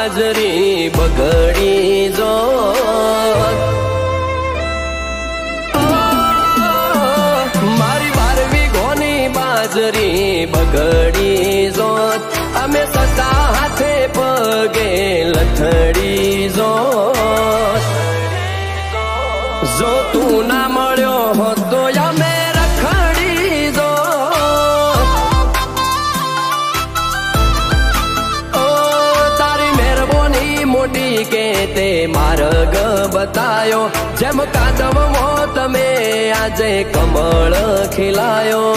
બાજરી બગડી જો મારી 12 વીઘોની બાજરી બગડી જોત અમે સતા હાથે પગે લથડી જોત જો તું ના મળ્યો હોત તો અમે રખડી જોત તારી મહેરબાની મોટી કે તે માર્ગ બતાયો જેમ કાદવમાં તમે આજે કમળ ખીલાયો